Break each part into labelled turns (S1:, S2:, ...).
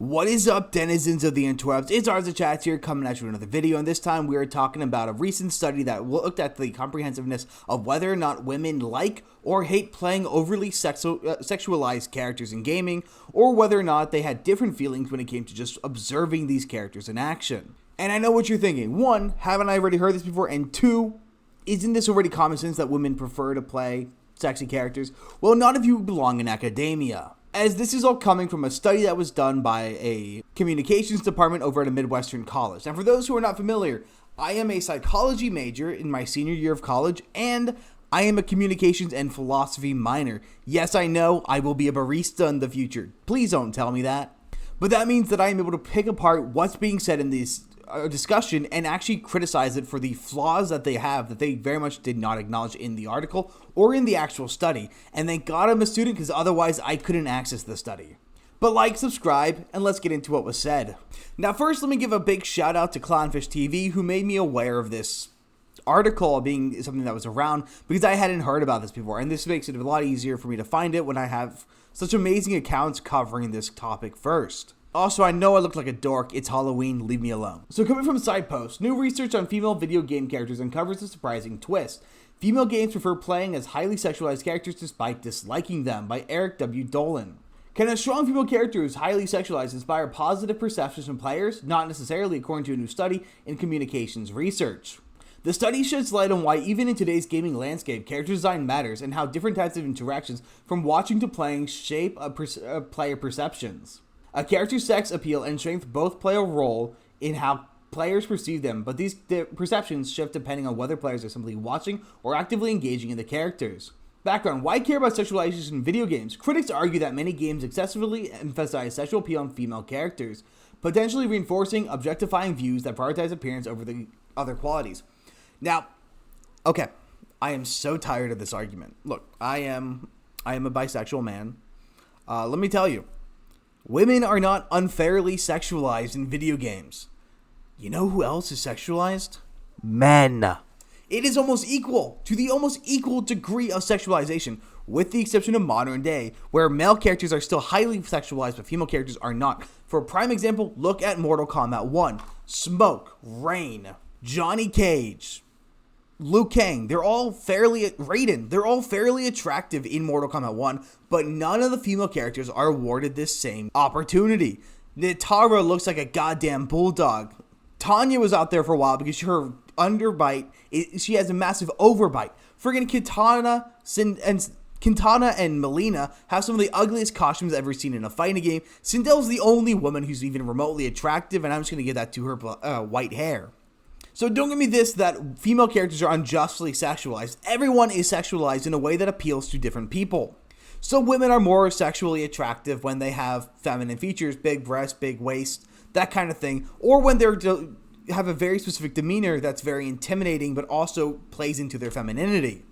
S1: What is up, denizens of the interwebs? It's Arza Chats here, coming at you with another video, and this time we are talking about a recent study that looked at the comprehensiveness of whether or not women like or hate playing overly sexualized characters in gaming, or whether or not they had different feelings when it came to just observing these characters in action. And I know what you're thinking. One, haven't I already heard this before? And two, isn't this already common sense that women prefer to play sexy characters? Well, not if you belong in academia, as this is all coming from a study that was done by a communications department over at a Midwestern college. Now, for those who are not familiar, I am a psychology major in my senior year of college, and I am a communications and philosophy minor. Yes, I know, I will be a barista in the future. Please don't tell me that. But that means that I am able to pick apart what's being said in this discussion and actually criticize it for the flaws that they have that they very much did not acknowledge in the article or in the actual study. And thank God I'm a student, because otherwise I couldn't access the study. But like, subscribe, and let's get into what was said. Now first, let me give a big shout out to Clownfish TV, who made me aware of this article being something that was around, because I hadn't heard about this before, and this makes it a lot easier for me to find it when I have such amazing accounts covering this topic first. Also, I know I look like a dork. It's Halloween. Leave me alone. So coming from Side Post, new research on female video game characters uncovers a surprising twist. Female games prefer playing as highly sexualized characters despite disliking them, by Eric W. Dolan. Can a strong female character who's highly sexualized inspire positive perceptions from players? Not necessarily, according to a new study in communications research. The study sheds light on why even in today's gaming landscape, character design matters, and how different types of interactions from watching to playing shape player perceptions. A character's sex appeal and strength both play a role in how players perceive them, but these perceptions shift depending on whether players are simply watching or actively engaging in the characters. Background: why care about sexualization in video games? Critics argue that many games excessively emphasize sexual appeal on female characters, potentially reinforcing objectifying views that prioritize appearance over the other qualities. Now, okay, I am so tired of this argument. Look, I am a bisexual man. Let me tell you, women are not unfairly sexualized in video games. You know who else is sexualized? Men. It is almost equal to the almost equal degree of sexualization, with the exception of modern day, where male characters are still highly sexualized but female characters are not. For a prime example, look at Mortal Kombat 1. Smoke, Rain, Johnny Cage, Liu Kang, they're all fairly attractive in Mortal Kombat 1, but none of the female characters are awarded this same opportunity. Nitara looks like a goddamn bulldog. Tanya was out there for a while because her underbite, she has a massive overbite. Friggin' Quintana and Melina have some of the ugliest costumes I've ever seen in a fighting game. Sindel's the only woman who's even remotely attractive, and I'm just going to give that to her white hair. So don't give me this that female characters are unjustly sexualized. Everyone is sexualized in a way that appeals to different people. So women are more sexually attractive when they have feminine features, big breasts, big waist, that kind of thing. Or when they have a very specific demeanor that's very intimidating but also plays into their femininity.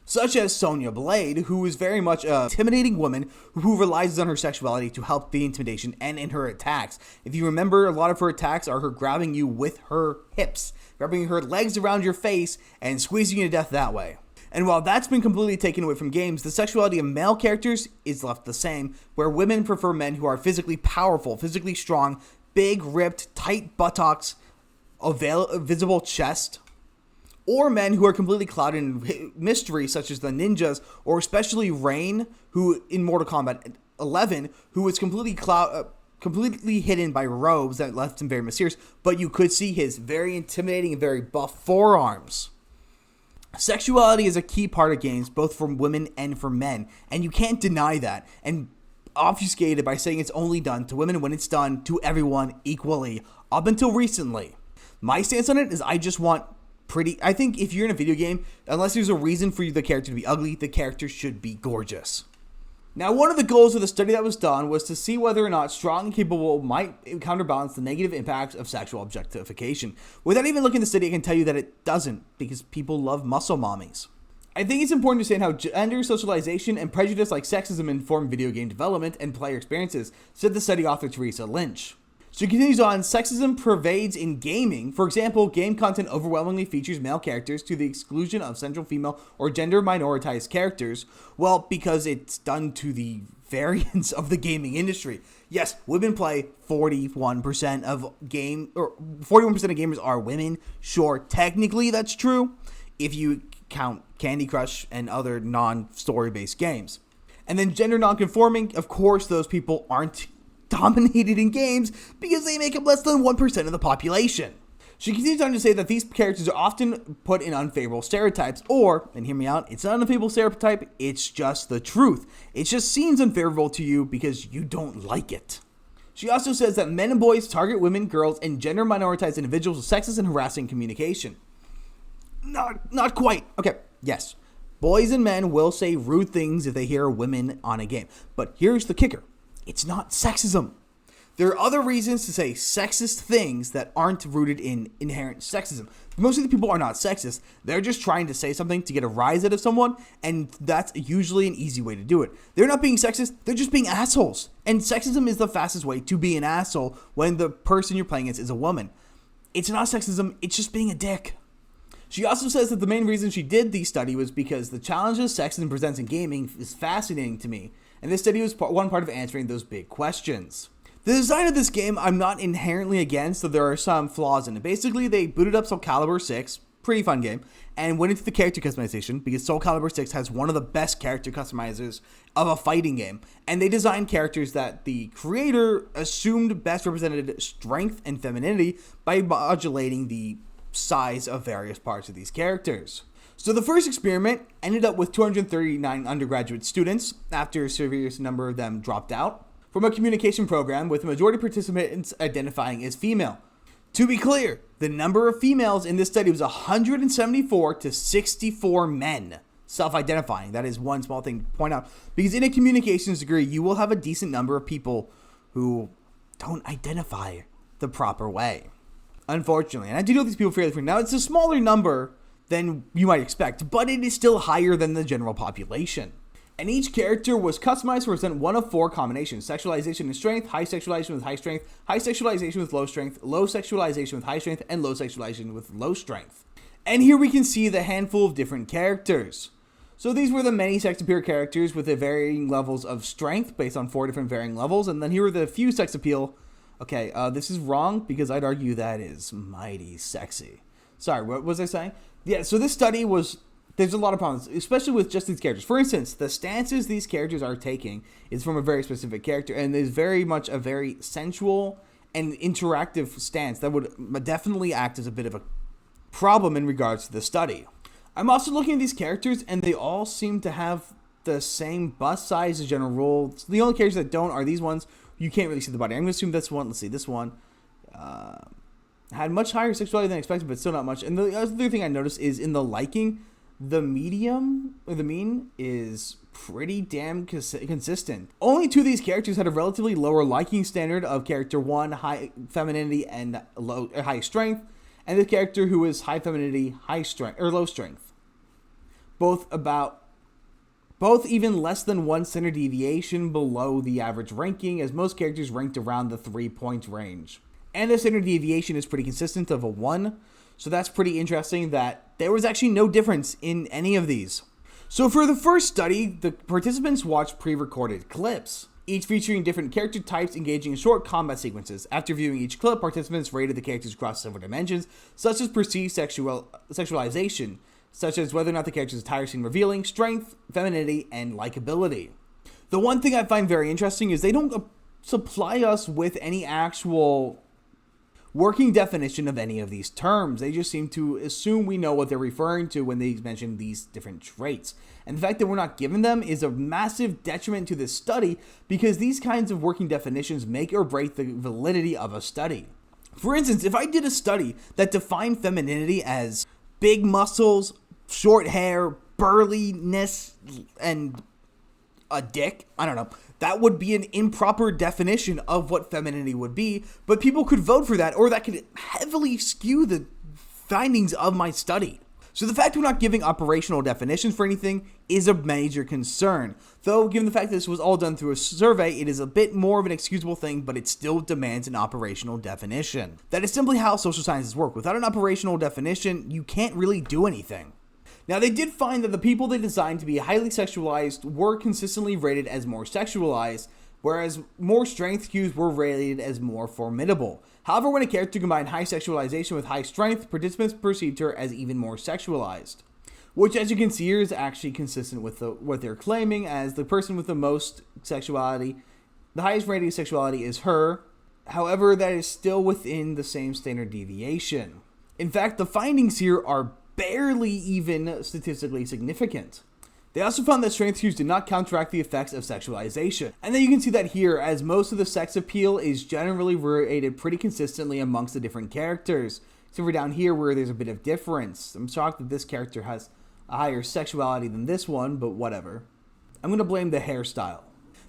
S1: Such as Sonya Blade, who is very much an intimidating woman who relies on her sexuality to help the intimidation and in her attacks. If you remember, a lot of her attacks are her grabbing you with her hips, grabbing her legs around your face, and squeezing you to death that way. And while that's been completely taken away from games, the sexuality of male characters is left the same, where women prefer men who are physically powerful, physically strong, big, ripped, tight buttocks, visible chest, or men who are completely clouded in mystery, such as the ninjas, or especially Rain, who in Mortal Kombat 11, who was completely hidden by robes that left him very mysterious, but you could see his very intimidating and very buff forearms. Sexuality is a key part of games, both for women and for men, and you can't deny that, and obfuscate it by saying it's only done to women when it's done to everyone equally, up until recently. My stance on it is I think if you're in a video game, unless there's a reason for the character to be ugly, the character should be gorgeous. Now, one of the goals of the study that was done was to see whether or not strong and capable might counterbalance the negative impacts of sexual objectification. Without even looking at the study, I can tell you that it doesn't, because people love muscle mommies. I think it's important to understand how gender socialization and prejudice like sexism inform video game development and player experiences, said the study author Teresa Lynch. She continues on, sexism pervades in gaming. For example, game content overwhelmingly features male characters to the exclusion of central female or gender minoritized characters. Well, because it's done to the variance of the gaming industry. Yes, women play 41% of 41% of gamers are women. Sure, technically that's true if you count Candy Crush and other non-story based games. And then gender non-conforming, of course, those people aren't dominated in games because they make up less than 1% of the population. She continues on to say that these characters are often put in unfavorable stereotypes, or, and hear me out, it's not an unfavorable stereotype, it's just the truth. It just seems unfavorable to you because you don't like it. She also says that men and boys target women, girls, and gender minoritized individuals with sexist and harassing communication. Not quite. Okay, yes. Boys and men will say rude things if they hear women on a game. But here's the kicker. It's not sexism. There are other reasons to say sexist things that aren't rooted in inherent sexism. Most of the people are not sexist. They're just trying to say something to get a rise out of someone, and that's usually an easy way to do it. They're not being sexist. They're just being assholes. And sexism is the fastest way to be an asshole when the person you're playing against is a woman. It's not sexism. It's just being a dick. She also says that the main reason she did the study was because the challenges sexism presents in gaming is fascinating to me, and this study was one part of answering those big questions. The design of this game I'm not inherently against, so there are some flaws in it. Basically, they booted up Soul Calibur 6, pretty fun game, and went into the character customization because Soul Calibur 6 has one of the best character customizers of a fighting game, and they designed characters that the creator assumed best represented strength and femininity by modulating the size of various parts of these characters. So the first experiment ended up with 239 undergraduate students after a serious number of them dropped out from a communication program, with the majority of participants identifying as female. To be clear, the number of females in this study was 174 to 64 men self-identifying. That is one small thing to point out, because in a communications degree, you will have a decent number of people who don't identify the proper way, unfortunately. And I do know these people fairly frequently. Now, it's a smaller number than you might expect, but it is still higher than the general population. And each character was customized to present one of four combinations: sexualization and strength, high sexualization with high strength, high sexualization with low strength, low sexualization with high strength, and low sexualization with low strength. And here we can see the handful of different characters. So these were the many sex appeal characters with the varying levels of strength based on four different varying levels. And then here were the few sex appeal. Okay, this is wrong because I'd argue that is mighty sexy. Sorry, what was I saying? Yeah, so this study was... There's a lot of problems, especially with just these characters. For instance, the stances these characters are taking is from a very specific character, and is very much a very sensual and interactive stance that would definitely act as a bit of a problem in regards to the study. I'm also looking at these characters, and they all seem to have the same bust size as general rule. So the only characters that don't are these ones. You can't really see the body. I'm going to assume this one. Let's see, this one had much higher sexuality than expected, but still not much. And the other thing I noticed is in the liking, the medium, or the mean, is pretty damn consistent. Only two of these characters had a relatively lower liking standard of character one, high femininity and high strength, and the character who is high femininity, high strength, or low strength. Both even less than 1 standard deviation below the average ranking, as most characters ranked around the 3-point range. And the standard deviation is pretty consistent of a 1. So that's pretty interesting that there was actually no difference in any of these. So for the first study, the participants watched pre-recorded clips, each featuring different character types engaging in short combat sequences. After viewing each clip, participants rated the characters across several dimensions, such as perceived sexualization, such as whether or not the character's attire seemed revealing, strength, femininity, and likability. The one thing I find very interesting is they don't supply us with any actual working definition of any of these terms. They just seem to assume we know what they're referring to when they mention these different traits. And the fact that we're not given them is a massive detriment to this study, because these kinds of working definitions make or break the validity of a study. For instance, if I did a study that defined femininity as big muscles, short hair, burliness, and a dick, I don't know, that would be an improper definition of what femininity would be, but people could vote for that, or that could heavily skew the findings of my study. So the fact we're not giving operational definitions for anything is a major concern. Though, given the fact that this was all done through a survey, it is a bit more of an excusable thing, but it still demands an operational definition. That is simply how social sciences work. Without an operational definition, you can't really do anything. Now, they did find that the people they designed to be highly sexualized were consistently rated as more sexualized, whereas more strength cues were rated as more formidable. However, when a character combined high sexualization with high strength, participants perceived her as even more sexualized. Which, as you can see here, is actually consistent with what they're claiming, as the person with the most sexuality, the highest rating of sexuality is her. However, that is still within the same standard deviation. In fact, the findings here are barely even statistically significant. They also found that strength cues did not counteract the effects of sexualization. And then you can see that here, as most of the sex appeal is generally rated pretty consistently amongst the different characters. Except for down here where there's a bit of difference. I'm shocked that this character has a higher sexuality than this one, but whatever. I'm going to blame the hairstyle.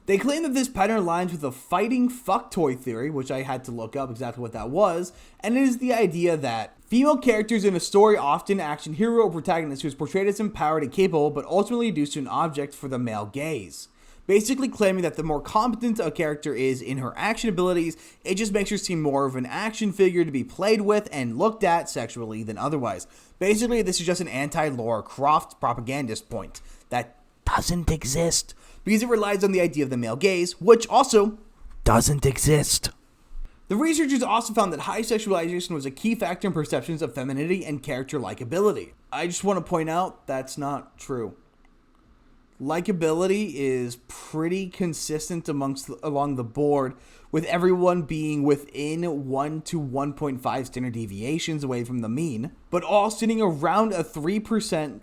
S1: They claim that this pattern aligns with the fighting fuck toy theory, which I had to look up exactly what that was, and it is the idea that female characters in a story, often action hero or protagonist who is portrayed as empowered and capable, but ultimately reduced to an object for the male gaze. Basically claiming that the more competent a character is in her action abilities, it just makes her seem more of an action figure to be played with and looked at sexually than otherwise. Basically, this is just an anti-Lara Croft propagandist point that doesn't exist, because it relies on the idea of the male gaze, which also doesn't exist. The researchers also found that high sexualization was a key factor in perceptions of femininity and character likability. I just want to point out that's not true. Likability is pretty consistent along the board, with everyone being within 1 to 1.5 standard deviations away from the mean, but all sitting around a 3%,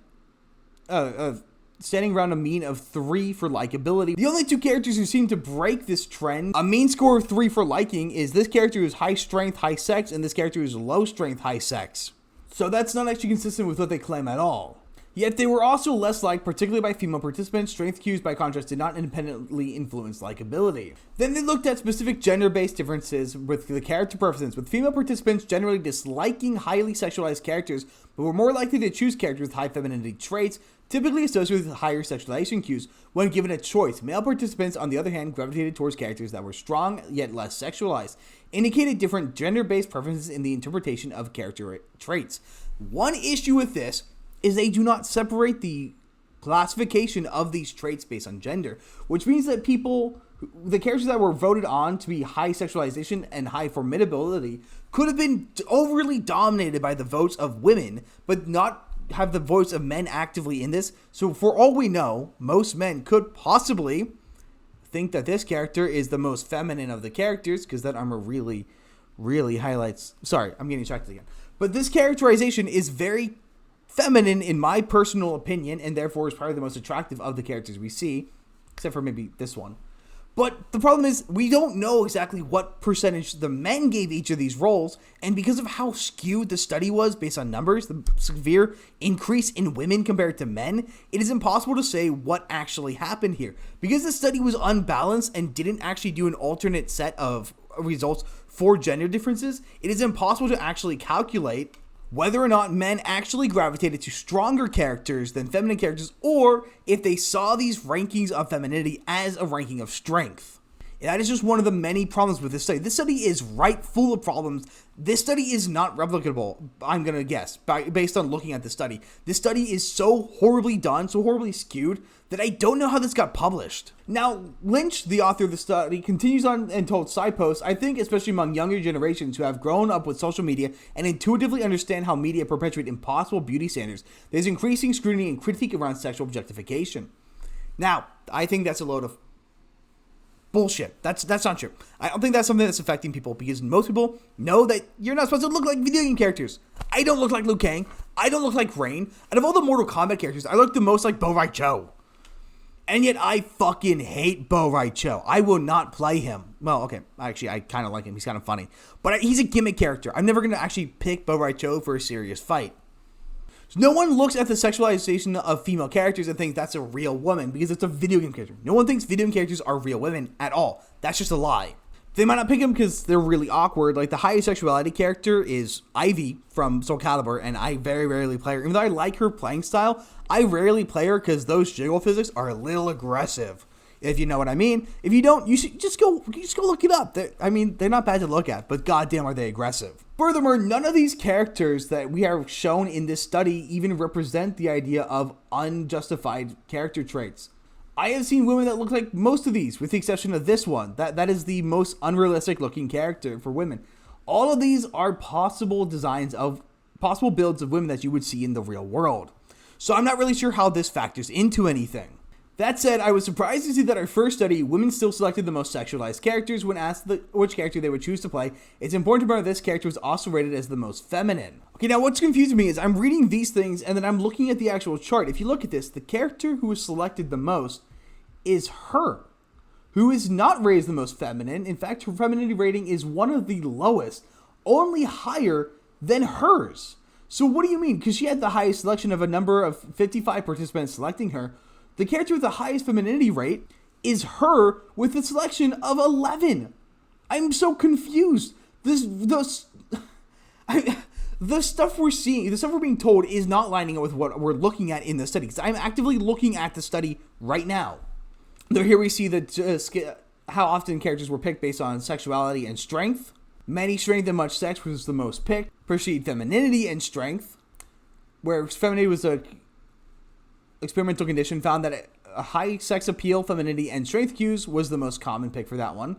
S1: standing around a mean of 3 for likability. The only two characters who seem to break this trend, a mean score of 3 for liking, is this character who's high strength, high sex, and this character who's low strength, high sex. So that's not actually consistent with what they claim at all. Yet they were also less liked, particularly by female participants. Strength cues, by contrast, did not independently influence likability. Then they looked at specific gender-based differences with the character preferences, with female participants generally disliking highly sexualized characters, but were more likely to choose characters with high femininity traits, typically associated with higher sexualization cues, when given a choice. Male participants, on the other hand, gravitated towards characters that were strong yet less sexualized, indicating different gender-based preferences in the interpretation of character traits. One issue with this is they do not separate the classification of these traits based on gender, which means that the characters that were voted on to be high sexualization and high formidability could have been overly dominated by the votes of women, but not have the votes of men actively in this. So for all we know, most men could possibly think that this character is the most feminine of the characters, because that armor really, really highlights... Sorry, I'm getting distracted again. But this characterization is very feminine in my personal opinion, and therefore is probably the most attractive of the characters we see, except for maybe this one. But the problem is, we don't know exactly what percentage the men gave each of these roles, and because of how skewed the study was based on numbers, the severe increase in women compared to men, it is impossible to say what actually happened here. Because the study was unbalanced and didn't actually do an alternate set of results for gender differences, it is impossible to actually calculate whether or not men actually gravitated to stronger characters than feminine characters, or if they saw these rankings of femininity as a ranking of strength. And that is just one of the many problems with this study. This study is right full of problems. This study is not replicable, I'm going to guess, based on looking at the study. This study is so horribly done, so horribly skewed, that I don't know how this got published. Now, Lynch, the author of the study, continues on and told side posts, I think especially among younger generations who have grown up with social media and intuitively understand how media perpetuate impossible beauty standards, there's increasing scrutiny and critique around sexual objectification. Now, I think that's a load of bullshit. That's not true. I don't think that's something that's affecting people, because most people know that you're not supposed to look like video game characters. I don't look like Liu Kang. I don't look like Rain. Out of all the Mortal Kombat characters, I look the most like Bo Raicho. And yet I fucking hate Bo Raicho. I will not play him. Well, okay, actually, I kind of like him. He's kind of funny. But he's a gimmick character. I'm never going to actually pick Bo Raicho for a serious fight. So no one looks at the sexualization of female characters and thinks that's a real woman, because it's a video game character. No one thinks video game characters are real women at all. That's just a lie. They might not pick him because they're really awkward. Like, the highest sexuality character is Ivy from Soul Calibur, and I very rarely play her. Even though I like her playing style, I rarely play her because those jiggle physics are a little aggressive, if you know what I mean. If you don't, you should just go look it up. They're not bad to look at, but goddamn are they aggressive. Furthermore, none of these characters that we are shown in this study even represent the idea of unjustified character traits. I have seen women that look like most of these, with the exception of this one. That is the most unrealistic looking character for women. All of these are possible designs of possible builds of women that you would see in the real world. So I'm not really sure how this factors into anything. That said, I was surprised to see that our first study, women still selected the most sexualized characters when asked which character they would choose to play. It's important to remember this character was also rated as the most feminine. Okay, now what's confusing me is I'm reading these things and then I'm looking at the actual chart. If you look at this, the character who was selected the most is her, who is not rated the most feminine. In fact, her femininity rating is one of the lowest, only higher than hers. So what do you mean? Because she had the highest selection of a number of 55 participants selecting her, the character with the highest femininity rate is her with a selection of 11. I'm so confused. The stuff we're seeing, the stuff we're being told is not lining up with what we're looking at in the study. Because I'm actively looking at the study right now. Though here we see how often characters were picked based on sexuality and strength. Many strength and much sex was the most picked. Perceived femininity and strength, where femininity was a experimental condition, found that a high sex appeal, femininity, and strength cues was the most common pick for that one.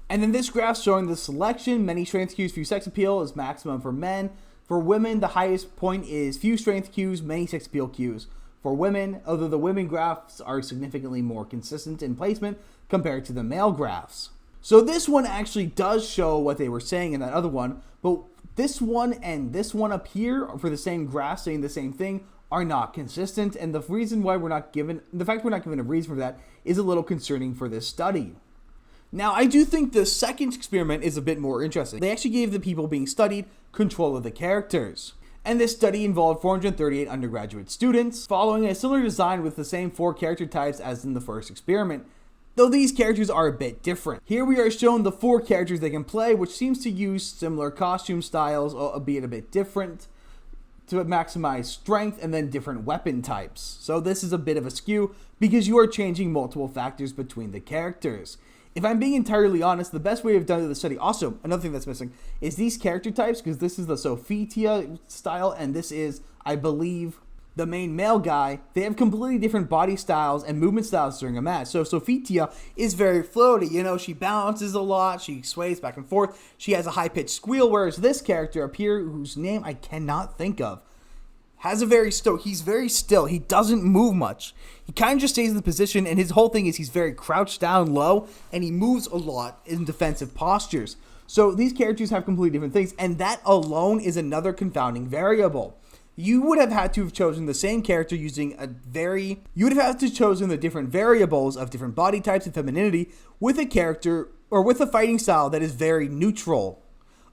S1: And then this graph showing the selection, many strength cues, few sex appeal is maximum for men. For women, the highest point is few strength cues, many sex appeal cues. For women, although the women graphs are significantly more consistent in placement compared to the male graphs. So this one actually does show what they were saying in that other one, but this one and this one up here for the same graph saying the same thing are not consistent, and the reason why the fact we're not given a reason for that is a little concerning for this study. Now, I do think the second experiment is a bit more interesting. They actually gave the people being studied control of the characters. And this study involved 438 undergraduate students, following a similar design with the same 4 character types as in the first experiment, though these characters are a bit different. Here we are shown the 4 characters they can play, which seems to use similar costume styles, albeit a bit different, to maximize strength, and then different weapon types. So this is a bit of a skew, because you are changing multiple factors between the characters. If I'm being entirely honest, the best way I've done the study, also, another thing that's missing, is these character types, because this is the Sophitia style, and this is, I believe, the main male guy. They have completely different body styles and movement styles during a match. So Sophitia is very floaty, she bounces a lot, she sways back and forth, she has a high-pitched squeal, whereas this character up here, whose name I cannot think of, has a he's very still. He doesn't move much. He kind of just stays in the position, and his whole thing is he's very crouched down low, and he moves a lot in defensive postures. So these characters have completely different things, and that alone is another confounding variable. You would have had to have chosen the same character using you would have had to chosen the different variables of different body types and femininity with a character, or with a fighting style that is very neutral.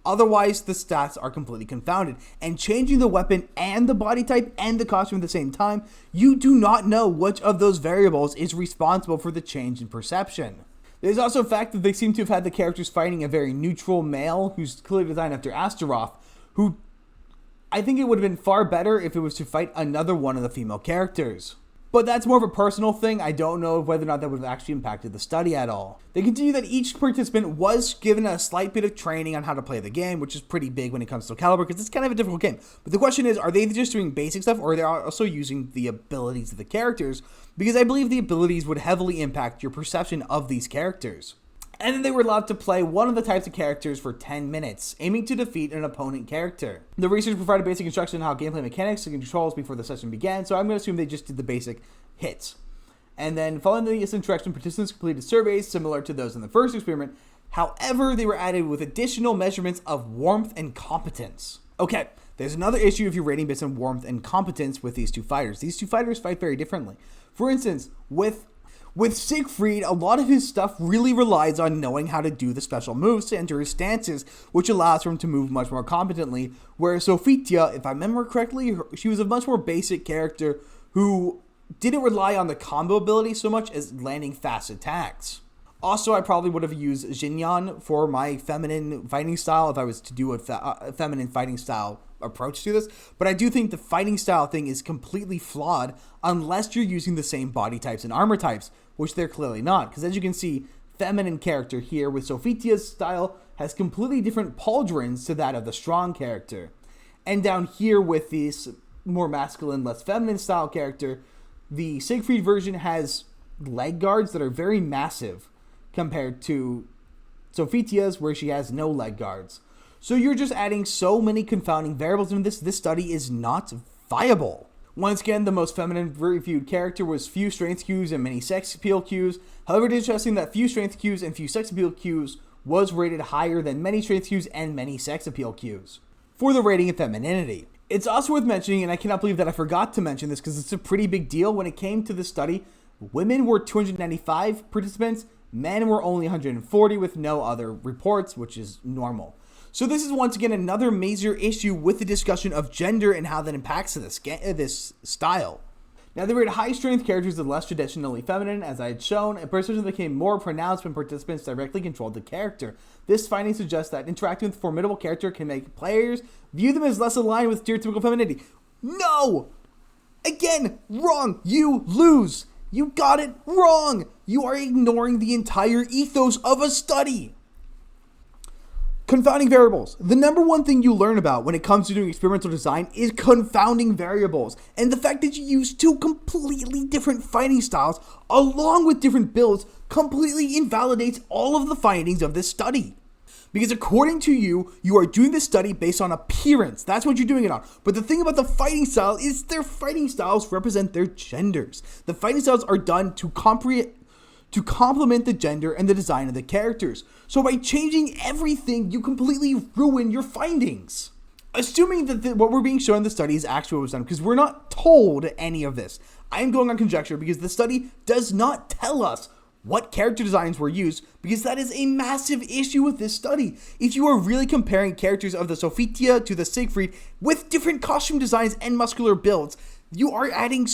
S1: Otherwise, the stats are completely confounded. And changing the weapon and the body type and the costume at the same time, you do not know which of those variables is responsible for the change in perception. There's also the fact that they seem to have had the characters fighting a very neutral male who's clearly designed after Astaroth, who I think it would have been far better if it was to fight another one of the female characters. But that's more of a personal thing. I don't know whether or not that would have actually impacted the study at all. They continue that each participant was given a slight bit of training on how to play the game, which is pretty big when it comes to Calibur, because it's kind of a difficult game. But the question is, are they just doing basic stuff, or are they also using the abilities of the characters? Because I believe the abilities would heavily impact your perception of these characters. And then they were allowed to play one of the types of characters for 10 minutes, aiming to defeat an opponent character. The research provided basic instruction on how gameplay mechanics and controls before the session began, so I'm going to assume they just did the basic hits. And then following this interaction, participants completed surveys similar to those in the first experiment. However, they were added with additional measurements of warmth and competence. Okay, there's another issue if you're rating based on warmth and competence with these two fighters. These two fighters fight very differently. For instance, with Siegfried, a lot of his stuff really relies on knowing how to do the special moves to enter his stances, which allows for him to move much more competently, whereas Sophitia, if I remember correctly, she was a much more basic character who didn't rely on the combo ability so much as landing fast attacks. Also, I probably would have used Jinyan for my feminine fighting style if I was to do a feminine fighting style approach to this. But I do think the fighting style thing is completely flawed unless you're using the same body types and armor types, which they're clearly not. Because as you can see, feminine character here with Sophitia's style has completely different pauldrons to that of the strong character. And down here with this more masculine, less feminine style character, the Siegfried version has leg guards that are very massive compared to Sophitia's, where she has no leg guards. So you're just adding so many confounding variables into this. This study is not viable. Once again, the most feminine reviewed character was few strength cues and many sex appeal cues. However, it is interesting that few strength cues and few sex appeal cues was rated higher than many strength cues and many sex appeal cues for the rating of femininity. It's also worth mentioning, and I cannot believe that I forgot to mention this because it's a pretty big deal, when it came to the study, women were 295 participants, men were only 140 with no other reports, which is normal. So this is once again another major issue with the discussion of gender and how that impacts this style. Now, they rated high-strength characters as less traditionally feminine, as I had shown, and perception became more pronounced when participants directly controlled the character. This finding suggests that interacting with a formidable character can make players view them as less aligned with stereotypical femininity. No! Again, wrong! You lose! You got it wrong! You are ignoring the entire ethos of a study! Confounding variables. The number one thing you learn about when it comes to doing experimental design is confounding variables. And the fact that you use two completely different fighting styles along with different builds completely invalidates all of the findings of this study. Because according to you, you are doing this study based on appearance. That's what you're doing it on. But the thing about the fighting style is their fighting styles represent their genders. The fighting styles are done to complement the gender and the design of the characters. So by changing everything, you completely ruin your findings. Assuming that what we're being shown in the study is actually what was done, because we're not told any of this. I am going on conjecture because the study does not tell us what character designs were used, because that is a massive issue with this study. If you are really comparing characters of the Sophitia to the Siegfried with different costume designs and muscular builds, you are adding,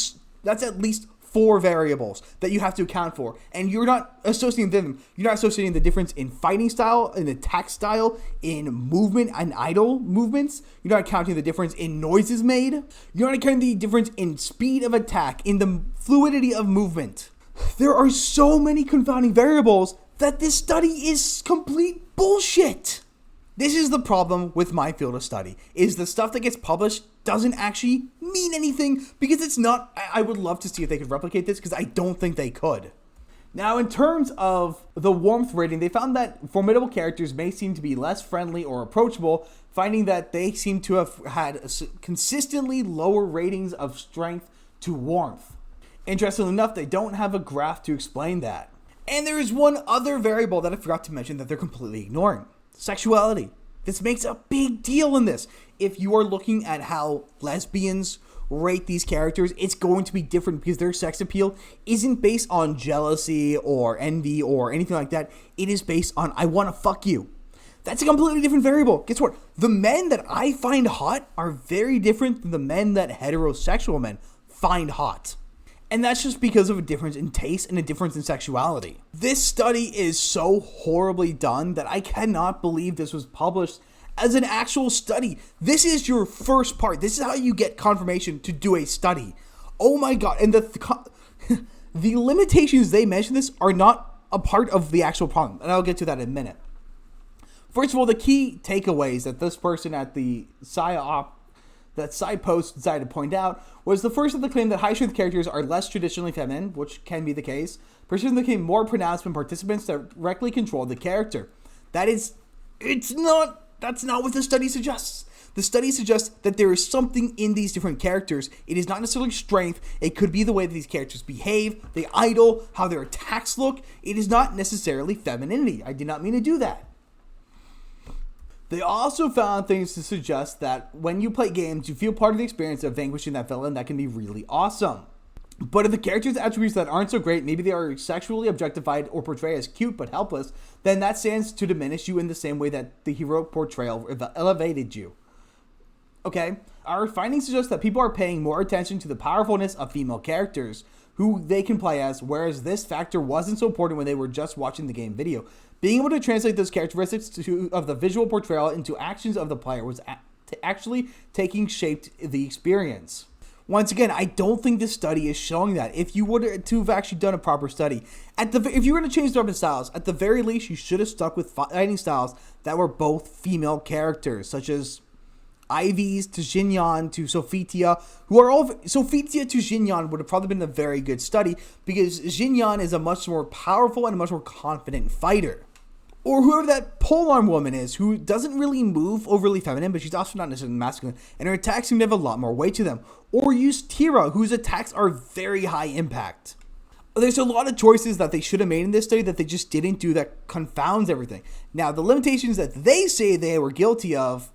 S1: that's at least 4 variables that you have to account for, and you're not associating them. You're not associating the difference in fighting style, in attack style, in movement and idle movements. You're not counting the difference in noises made. You're not counting the difference in speed of attack, in the fluidity of movement. There are so many confounding variables that this study is complete bullshit. This is the problem with my field of study, is the stuff that gets published doesn't actually mean anything because it's not. I would love to see if they could replicate this because I don't think they could. Now, in terms of the warmth rating, they found that formidable characters may seem to be less friendly or approachable, finding that they seem to have had consistently lower ratings of strength to warmth. Interestingly enough, they don't have a graph to explain that. And there is one other variable that I forgot to mention that they're completely ignoring. Sexuality. This makes a big deal in this. If you are looking at how lesbians rate these characters, it's going to be different because their sex appeal isn't based on jealousy or envy or anything like that. It is based on, I want to fuck you. That's a completely different variable. Guess what? The men that I find hot are very different than the men that heterosexual men find hot. And that's just because of a difference in taste and a difference in sexuality. This study is so horribly done that I cannot believe this was published as an actual study. This is your first part. This is how you get confirmation to do a study. Oh my god. And the limitations they mention this are not a part of the actual problem. And I'll get to that in a minute. First of all, the key takeaways that this person at the side post decided to point out was the first of the claim that high-strength characters are less traditionally feminine, which can be the case. Persistence became more pronounced when participants directly controlled the character. That's not what the study suggests. The study suggests that there is something in these different characters. It is not necessarily strength. It could be the way that these characters behave, they idle, how their attacks look. It is not necessarily femininity. I did not mean to do that. They also found things to suggest that when you play games, you feel part of the experience of vanquishing that villain. That can be really awesome. But if the character's attributes that aren't so great, maybe they are sexually objectified or portrayed as cute but helpless, then that stands to diminish you in the same way that the heroic portrayal elevated you. Okay? Our findings suggest that people are paying more attention to the powerfulness of female characters, who they can play as, whereas this factor wasn't so important when they were just watching the game video. Being able to translate those characteristics of the visual portrayal into actions of the player was actually shaped the experience. Once again, I don't think this study is showing that. If you were to have actually done a proper study, if you were going to change the weapon styles, at the very least, you should have stuck with fighting styles that were both female characters, such as Ivy's to Xinyan to Sophitia, who are all... Sophitia to Xinyan would have probably been a very good study, because Xinyan is a much more powerful and a much more confident fighter. Or whoever that polearm woman is, who doesn't really move overly feminine, but she's also not necessarily masculine, and her attacks seem to have a lot more weight to them. Or use Tira, whose attacks are very high impact. There's a lot of choices that they should have made in this study that they just didn't do that confounds everything. Now, the limitations that they say they were guilty of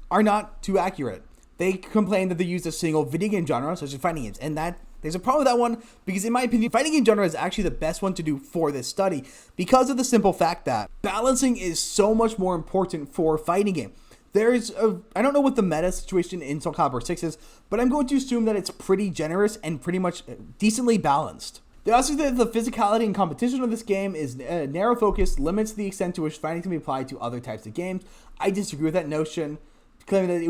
S1: are not too accurate. They complain that they used a single video game genre, such as fighting games, and that there's a problem with that one, because in my opinion, fighting game genre is actually the best one to do for this study, because of the simple fact that balancing is so much more important for fighting game. I don't know what the meta situation in Soul Calibur 6 is, but I'm going to assume that it's pretty generous and pretty much decently balanced. They also say that the physicality and competition of this game is narrow focused, limits the extent to which fighting can be applied to other types of games. I disagree with that notion, claiming that it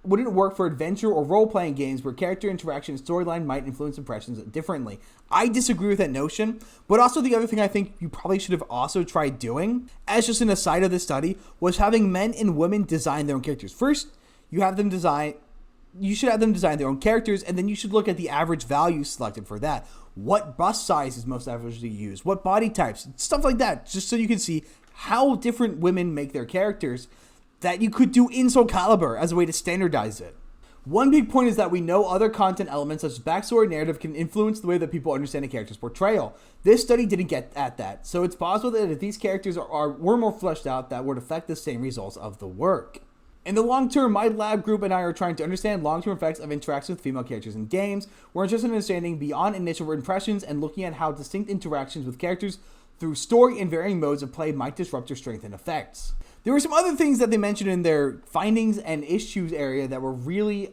S1: wouldn't work for adventure or role-playing games where character interaction and storyline might influence impressions differently. I disagree with that notion, but also the other thing I think you probably should have also tried doing, as just an aside of this study, was having men and women design their own characters. First, you should have them design their own characters, and then you should look at the average value selected for that. What bust size is most averagely used? What body types? Stuff like that, just so you can see how different women make their characters, that you could do in Soul Calibur as a way to standardize it. One big point is that we know other content elements such as backstory narrative can influence the way that people understand a character's portrayal. This study didn't get at that, so it's possible that if these characters were more fleshed out, that would affect the same results of the work. In the long term, my lab group and I are trying to understand long-term effects of interactions with female characters in games. We're interested in understanding beyond initial impressions and looking at how distinct interactions with characters through story and varying modes of play might disrupt or strengthen effects. There were some other things that they mentioned in their findings and issues area that were really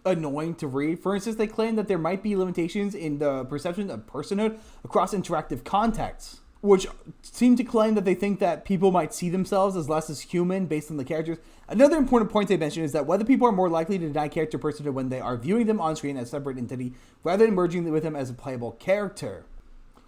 S1: annoying to read. For instance, they claimed that there might be limitations in the perception of personhood across interactive contexts, which seem to claim that they think that people might see themselves as less as human based on the characters. Another important point they mentioned is that whether people are more likely to deny character personhood when they are viewing them on screen as a separate entity rather than merging with them as a playable character,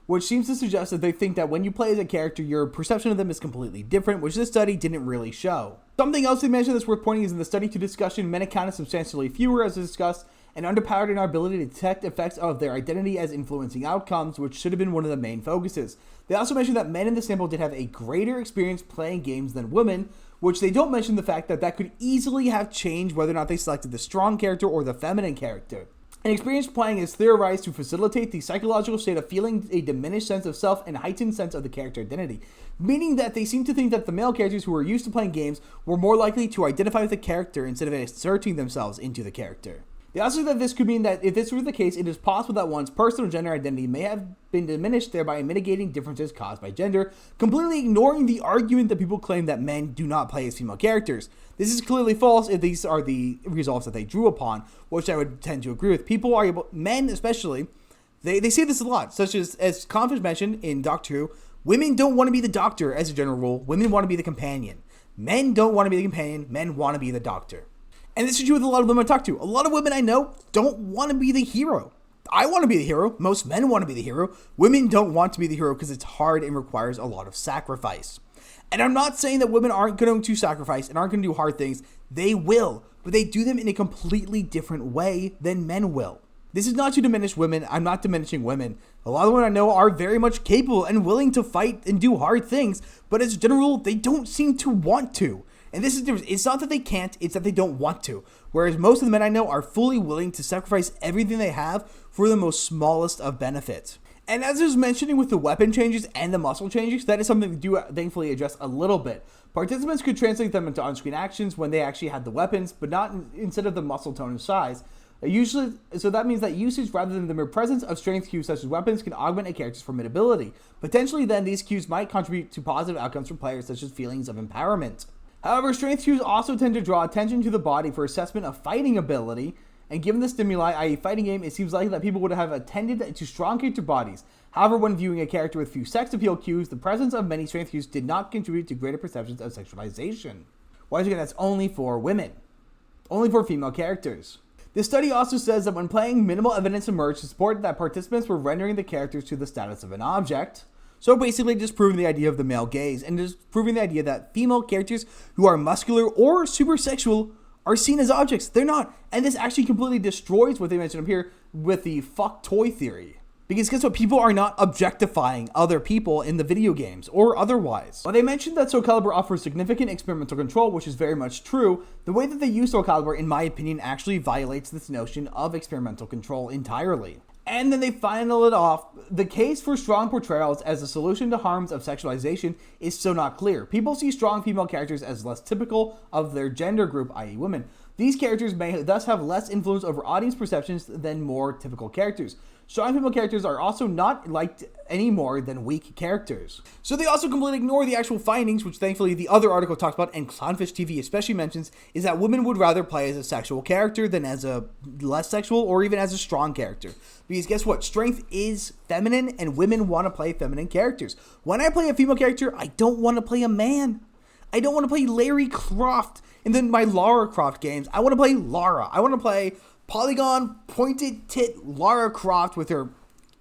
S1: which seems to suggest that they think that when you play as a character, your perception of them is completely different, which this study didn't really show. Something else they mentioned that's worth pointing is in the study to discussion, men accounted substantially fewer, as discussed, and underpowered in our ability to detect effects of their identity as influencing outcomes, which should have been one of the main focuses. They also mentioned that men in the sample did have a greater experience playing games than women, which they don't mention the fact that could easily have changed whether or not they selected the strong character or the feminine character. An experience playing is theorized to facilitate the psychological state of feeling a diminished sense of self and heightened sense of the character identity, meaning that they seem to think that the male characters who were used to playing games were more likely to identify with the character instead of inserting themselves into the character. They also said that this could mean that if this were the case, it is possible that one's personal gender identity may have been diminished, thereby mitigating differences caused by gender, completely ignoring the argument that people claim that men do not play as female characters. This is clearly false if these are the results that they drew upon, which I would tend to agree with. Men especially, they say this a lot, such as Confish mentioned in Doctor Who, women don't want to be the doctor as a general rule, women want to be the companion. Men don't want to be the companion, men want to be the doctor. And this is true with a lot of women I talk to. A lot of women I know don't want to be the hero. I want to be the hero. Most men want to be the hero. Women don't want to be the hero because it's hard and requires a lot of sacrifice. And I'm not saying that women aren't going to sacrifice and aren't going to do hard things. They will, but they do them in a completely different way than men will. This is not to diminish women. I'm not diminishing women. A lot of women I know are very much capable and willing to fight and do hard things, but as a general rule, they don't seem to want to. And this is different. It's not that they can't, it's that they don't want to. Whereas most of the men I know are fully willing to sacrifice everything they have for the most smallest of benefits. And as I was mentioning with the weapon changes and the muscle changes, that is something we do thankfully address a little bit. Participants could translate them into on-screen actions when they actually had the weapons, but not instead of the muscle tone and size. So that means that usage rather than the mere presence of strength cues such as weapons can augment a character's formidability. Potentially then these cues might contribute to positive outcomes for players such as feelings of empowerment. However, strength cues also tend to draw attention to the body for assessment of fighting ability, and given the stimuli, i.e. fighting game, it seems likely that people would have attended to strong character bodies. However, when viewing a character with few sex appeal cues, the presence of many strength cues did not contribute to greater perceptions of sexualization. Once again, that's only for women. Only for female characters. This study also says that when playing, minimal evidence emerged to support that participants were rendering the characters to the status of an object. So basically just proving the idea of the male gaze, and just proving the idea that female characters who are muscular or super sexual are seen as objects. They're not. And this actually completely destroys what they mentioned up here with the fuck toy theory. Because guess what? People are not objectifying other people in the video games or otherwise. While they mentioned that Soul Calibur offers significant experimental control, which is very much true, the way that they use Soul Calibur, in my opinion, actually violates this notion of experimental control entirely. And then they final it off. The case for strong portrayals as a solution to harms of sexualization is so not clear. People see strong female characters as less typical of their gender group, i.e. women. These characters may thus have less influence over audience perceptions than more typical characters. Strong female characters are also not liked any more than weak characters. So they also completely ignore the actual findings, which thankfully the other article talks about, and Clownfish TV especially mentions, is that women would rather play as a sexual character than as a less sexual or even as a strong character. Because guess what? Strength is feminine, and women want to play feminine characters. When I play a female character, I don't want to play a man. I don't want to play Larry Croft in then my Lara Croft games. I want to play Lara. I want to play polygon, pointed tit Lara Croft with her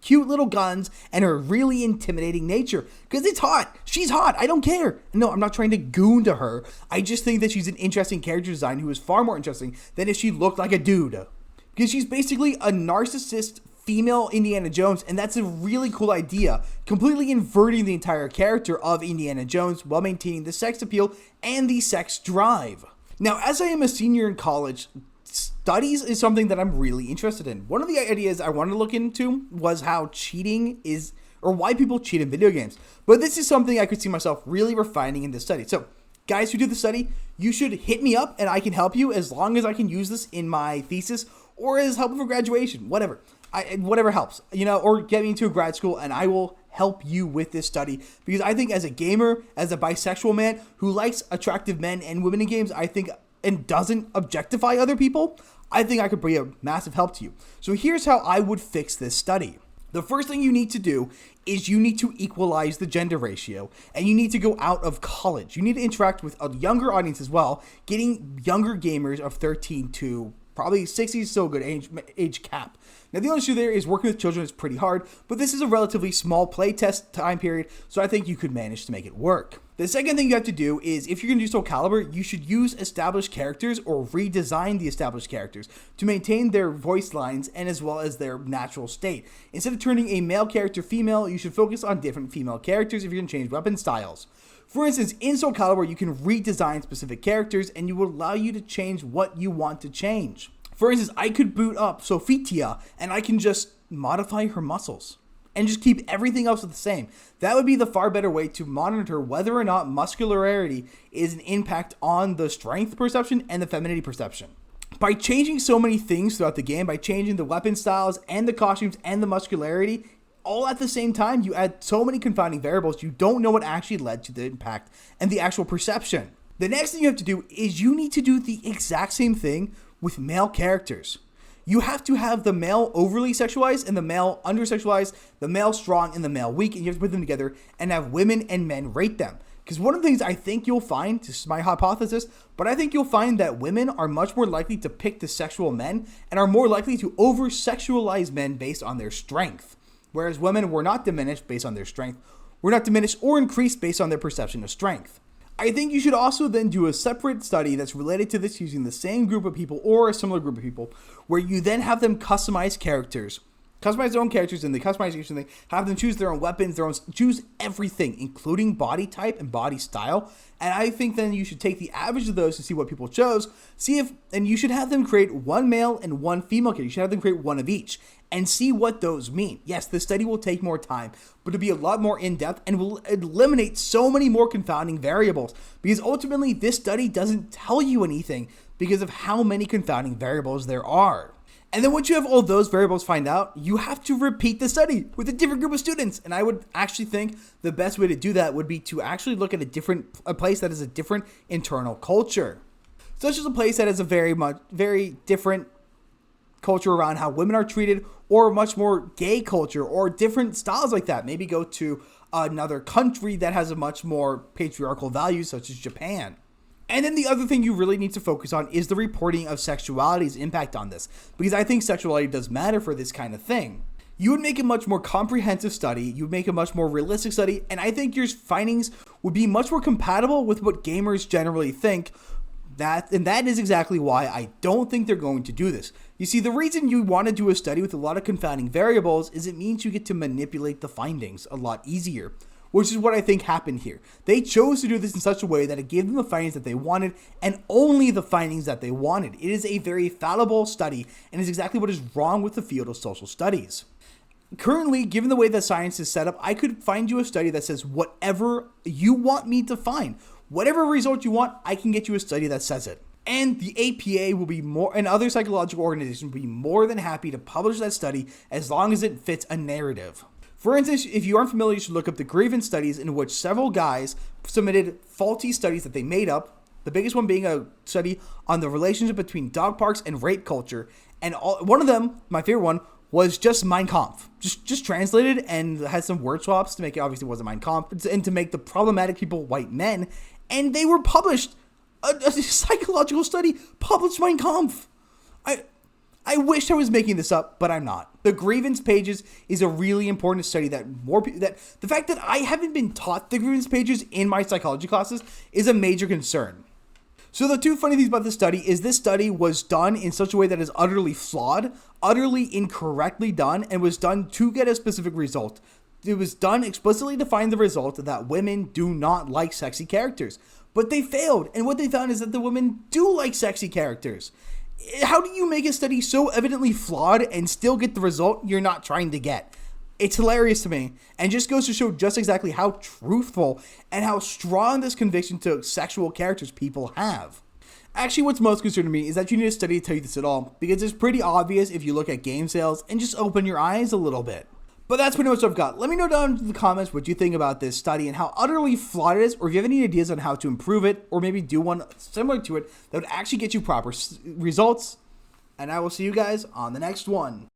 S1: cute little guns and her really intimidating nature. Because it's hot. She's hot. I don't care. No, I'm not trying to goon to her. I just think that she's an interesting character design who is far more interesting than if she looked like a dude. Because she's basically a narcissist female Indiana Jones, and that's a really cool idea, completely inverting the entire character of Indiana Jones while maintaining the sex appeal and the sex drive. Now, as I am a senior in college, studies is something that I'm really interested in. One of the ideas I wanted to look into was how cheating is, or why people cheat in video games. But this is something I could see myself really refining in this study. So, guys who do the study, you should hit me up and I can help you as long as I can use this in my thesis or as help for graduation, whatever. Whatever helps, or get me into a grad school and I will help you with this study, because I think as a gamer, as a bisexual man who likes attractive men and women in games, I think, and doesn't objectify other people, I think I could be a massive help to you. So here's how I would fix this study. The first thing you need to do is you need to equalize the gender ratio, and you need to go out of college. You need to interact with a younger audience as well, getting younger gamers of 13 to probably 60 is still a good age cap. Now, the only issue there is working with children is pretty hard, but this is a relatively small play test time period, so I think you could manage to make it work. The second thing you have to do is, if you're going to do Soul Calibur, you should use established characters or redesign the established characters to maintain their voice lines and as well as their natural state. Instead of turning a male character female, you should focus on different female characters if you're going to change weapon styles. For instance, in Soul Calibur, you can redesign specific characters and it will allow you to change what you want to change. For instance, I could boot up Sophitia and I can just modify her muscles and just keep everything else the same. That would be the far better way to monitor whether or not muscularity is an impact on the strength perception and the femininity perception. By changing so many things throughout the game, by changing the weapon styles and the costumes and the muscularity, all at the same time, you add so many confounding variables, you don't know what actually led to the impact and the actual perception. The next thing you have to do is you need to do the exact same thing with male characters. You have to have the male overly sexualized and the male undersexualized, the male strong and the male weak, and you have to put them together and have women and men rate them. Because one of the things I think you'll find, this is my hypothesis, but I think you'll find that women are much more likely to pick the sexual men and are more likely to over-sexualize men based on their strength. Whereas women were not diminished based on their strength, were not diminished or increased based on their perception of strength. I think you should also then do a separate study that's related to this using the same group of people or a similar group of people, where you then have them customize characters, customize their own characters, and the customization thing, have them choose their own weapons, choose everything, including body type and body style. And I think then you should take the average of those to see what people chose, and you should have them create one male and one female character. You should have them create one of each and see what those mean. Yes, the study will take more time, but it'll be a lot more in-depth and will eliminate so many more confounding variables, because ultimately this study doesn't tell you anything because of how many confounding variables there are. And then once you have all those variables find out, you have to repeat the study with a different group of students. And I would actually think the best way to do that would be to actually look at a place that has a different internal culture, such as a place that has a very different culture around how women are treated, or much more gay culture, or different styles like that. Maybe go to another country that has a much more patriarchal values, such as Japan. And then the other thing you really need to focus on is the reporting of sexuality's impact on this, because I think sexuality does matter for this kind of thing. You would make a much more comprehensive study, you would make a much more realistic study, and I think your findings would be much more compatible with what gamers generally think. And that is exactly why I don't think they're going to do this. You see, the reason you want to do a study with a lot of confounding variables is it means you get to manipulate the findings a lot easier, which is what I think happened here. They chose to do this in such a way that it gave them the findings that they wanted, and only the findings that they wanted. It is a very fallible study, and is exactly what is wrong with the field of social studies. Currently, given the way that science is set up, I could find you a study that says whatever you want me to find. Whatever result you want, I can get you a study that says it. And the APA will be more, and other psychological organizations will be more than happy to publish that study as long as it fits a narrative. For instance, if you aren't familiar, you should look up the grievance studies, in which several guys submitted faulty studies that they made up. The biggest one being a study on the relationship between dog parks and rape culture. And one of them, my favorite one, was just Mein Kampf. Just translated and had some word swaps to make it obviously wasn't Mein Kampf, and to make the problematic people white men. And they were published. A psychological study published Mein Kampf. I wish I was making this up, but I'm not. The grievance pages is a really important study that the fact that I haven't been taught the grievance pages in my psychology classes is a major concern. So the two funny things about this study is this study was done in such a way that is utterly flawed, utterly incorrectly done, and was done to get a specific result. It was done explicitly to find the result that women do not like sexy characters. But they failed, and what they found is that the women do like sexy characters. How do you make a study so evidently flawed and still get the result you're not trying to get? It's hilarious to me, and just goes to show just exactly how truthful and how strong this conviction to sexual characters people have. Actually, what's most concerning to me is that you need a study to tell you this at all, because it's pretty obvious if you look at game sales and just open your eyes a little bit. But that's pretty much what I've got. Let me know down in the comments what you think about this study and how utterly flawed it is, or if you have any ideas on how to improve it, or maybe do one similar to it that would actually get you proper results. And I will see you guys on the next one.